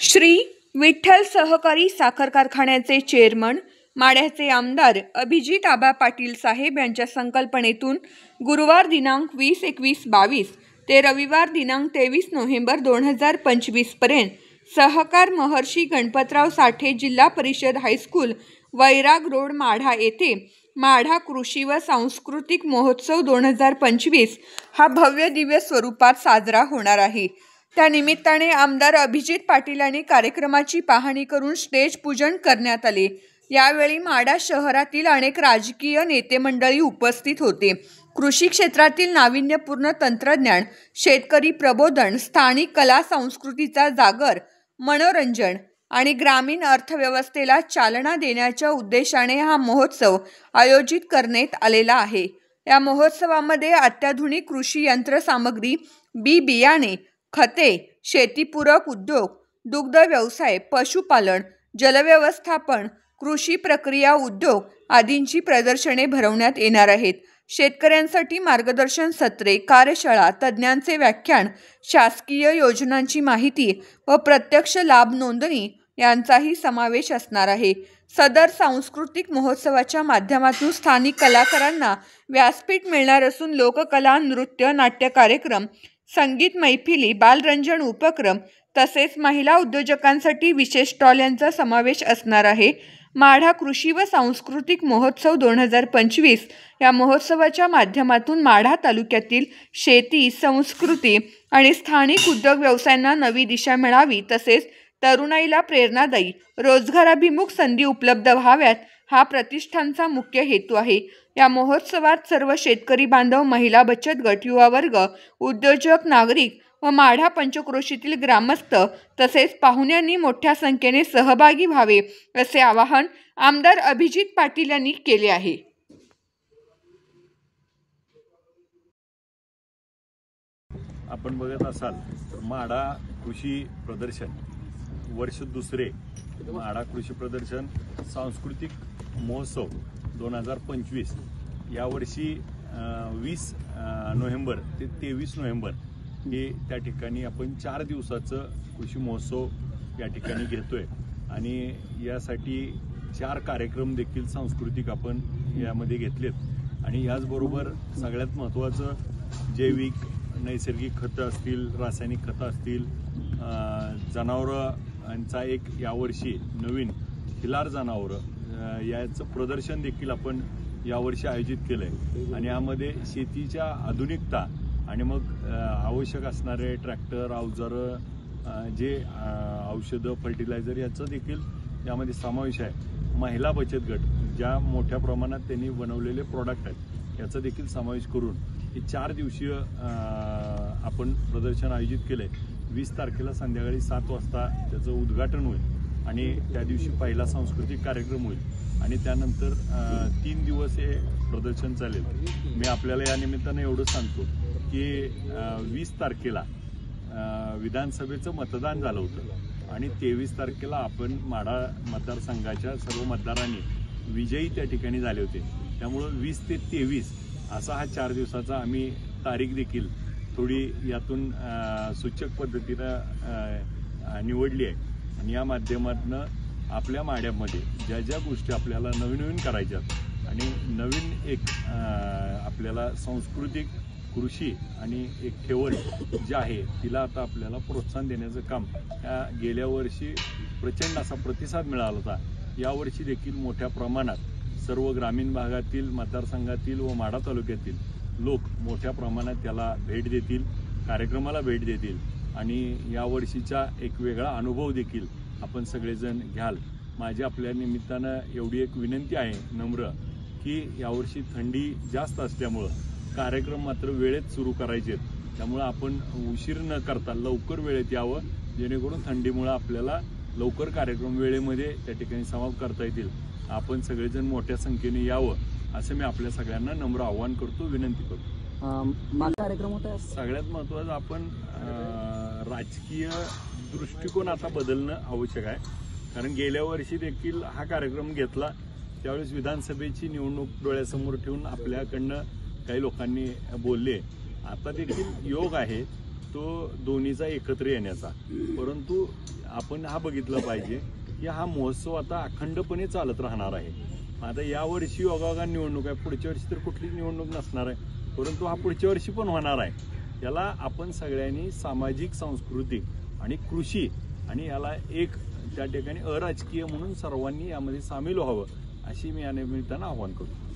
श्री विठ्ठल सहकारी साखर कारखान्याचे चेअरमन माढ्याचे आमदार अभिजित आबा पाटील साहेब यांच्या संकल्पनेतून गुरुवार दिनांक 20-21-22 ते रविवार दिनांक 23 नोव्हेंबर 2025 पर्यंत सहकार महर्षी गणपतराव साठे जिल्हा परिषद हायस्कूल वैराग रोड माढा येथे माढा कृषी व सांस्कृतिक महोत्सव 2025 हा भव्य दिव्य स्वरूपात साजरा होणार आहे। त्यानिमित्ताने आमदार अभिजित पाटील यांनी कार्यक्रमाची पाहणी करून स्टेज पूजन करण्यात आले। यावेळी माढा शहरातील अनेक राजकीय नेते मंडळी उपस्थित होते। कृषी क्षेत्रातील नाविन्यपूर्ण तंत्रज्ञान, शेतकरी प्रबोधन, स्थानिक कला संस्कृतीचा जागर, मनोरंजन आणि ग्रामीण अर्थव्यवस्थेला चालना देण्याच्या उद्देशाने हा महोत्सव आयोजित करण्यात आलेला आहे। या महोत्सवामध्ये अत्याधुनिक कृषी यंत्रसामग्री, बी बियाणे, खते, शेतीपूरक उद्योग, दुग्ध व्यवसाय, पशुपालन, जलव्यवस्थापन, कृषी प्रक्रिया उद्योग आदींची प्रदर्शने भरवण्यात येणार आहेत। शेतकऱ्यांसाठी मार्गदर्शन सत्रे, कार्यशाळा, तज्ञांचे व्याख्यान, शासकीय योजनांची माहिती व प्रत्यक्ष लाभ नोंदणी यांचाही समावेश असणार आहे। सदर सांस्कृतिक महोत्सवाच्या माध्यमातून स्थानिक कलाकारांना व्यासपीठ मिळणार असून लोककला, नृत्य, नाट्य कार्यक्रम, संगीत मैफिली, बालरंजन उपक्रम तसेच महिला उद्योजकांसाठी विशेष स्टॉल यांचा समावेश असणार आहे। माढा कृषी व सांस्कृतिक महोत्सव 2025 या महोत्सवाच्या माध्यमातून माढा तालुक्यातील शेती, संस्कृती आणि स्थानिक उद्योग व्यवसायांना नवी दिशा मिळावी तसेच तरुणाईला प्रेरणादायी रोजगाराभिमुख संधी उपलब्ध व्हाव्यात हा प्रतिष्ठानचा मुख्य हेतू आहे। या महोत्सवात सर्व शेतकरी बांधव, महिला बचत गट, युवा वर्ग, उद्योजक, नागरिक व माढा पंचक्रोशीतील ग्रामस्थ तसेच पाहुण्यांनी मोठ्या संख्येने सहभागी व्हावे असे आवाहन आमदार अभिजित पाटील यांनी केले आहे। आपण बघत असाल तर माढा कृषी प्रदर्शन वर्ष दुसरे माढा कृषी प्रदर्शन सांस्कृतिक महोत्सव 2025 यावर्षी 20 नोव्हेंबर ते 23 नोव्हेंबर हे त्या ठिकाणी आपण 4 दिवसाचं कृषी महोत्सव या ठिकाणी घेतोय आणि यासाठी 4 कार्यक्रम देखील सांस्कृतिक आपण यामध्ये घेतलेत आणि याचबरोबर सगळ्यात महत्त्वाचं जैविक नैसर्गिक खतं असतील, रासायनिक खतं असतील, जनावरांचा एक यावर्षी नवीन खिलार जनावरं याचं प्रदर्शन देखील आपण यावर्षी आयोजित केलं आहे आणि यामध्ये शेतीच्या आधुनिकता आणि मग आवश्यक असणारे ट्रॅक्टर, अवजारं, जे औषधं, फर्टिलायझर याचं देखील यामध्ये समावेश आहे। महिला बचत गट ज्या मोठ्या प्रमाणात त्यांनी बनवलेले प्रोडक्ट आहेत याचा देखील समावेश करून हे 4 दिवसीय आपण प्रदर्शन आयोजित केलं आहे। 20 तारखेला संध्याकाळी 7 वाजता त्याचं उद्घाटन होईल आणि त्या दिवशी पहिला सांस्कृतिक कार्यक्रम होईल आणि त्यानंतर 3 दिवस हे प्रदर्शन चालेल। मी आपल्याला या निमित्तानं एवढं सांगतो की 20 तारखेला विधानसभेचं मतदान झालं होतं आणि 23 तारखेला आपण माढा मतदारसंघाच्या सर्व मतदारांनी विजयी त्या ठिकाणी झाले होते। त्यामुळं 20 ते 23 असा हा 4 दिवसाचा आम्ही तारीख देखील थोडी यातून सूचक पद्धतीनं निवडली आहे आणि या माध्यमातून आपल्या माढ्यामध्ये ज्या ज्या गोष्टी आपल्याला नवीन करायच्यात आणि नवीन एक आपल्याला सांस्कृतिक कृषी आणि एक ठेवण जी आहे तिला आता आपल्याला प्रोत्साहन देण्याचं काम गेल्या वर्षी प्रचंड असा प्रतिसाद मिळाला होता। यावर्षी देखील मोठ्या प्रमाणात सर्व ग्रामीण भागातील मतदारसंघातील व माढा तालुक्यातील लोक मोठ्या प्रमाणात त्याला भेट देतील, कार्यक्रमाला भेट देतील आणि यावर्षीचा एक वेगळा अनुभव देखील आपण सगळेजण घ्याल। माझी आपल्या निमित्तानं एवढी एक विनंती आहे नम्र की यावर्षी थंडी जास्त असल्यामुळं कार्यक्रम मात्र वेळेत सुरू करायचे आहेत। त्यामुळं आपण उशीर न करता लवकर वेळेत यावं जेणेकरून थंडीमुळं आपल्याला लवकर कार्यक्रम वेळेमध्ये त्या ठिकाणी समाप्त करता येतील। आपण सगळेजण मोठ्या संख्येने यावं असं मी आपल्या सगळ्यांना नम्र आवाहन करतो, विनंती करतो। कार्यक्रम होता सगळ्यात महत्त्वाचं आपण राजकीय दृष्टिकोन आता बदलणं आवश्यक आहे कारण गेल्या वर्षी देखील हा कार्यक्रम घेतला त्यावेळेस विधानसभेची निवडणूक डोळ्यासमोर ठेवून आपल्याकडनं काही लोकांनी बोलले। आता देखील योग आहे तो दोन्हीचा एकत्र येण्याचा. परंतु आपण हा बघितलं पाहिजे की हा महोत्सव आता अखंडपणे चालत राहणार आहे. आता यावर्षी योगायोगा निवडणूक आहे, पुढच्या वर्षी तर कुठलीच निवडणूक नसणार आहे, परंतु हा पुढच्या वर्षी पण होणार आहे. याला आपण सगळ्यांनी सामाजिक, सांस्कृतिक आणि कृषी आणि याला एक त्या ठिकाणी अराजकीय म्हणून सर्वांनी यामध्ये सामील व्हावं अशी मी या निमित्तानं आवाहन करतो.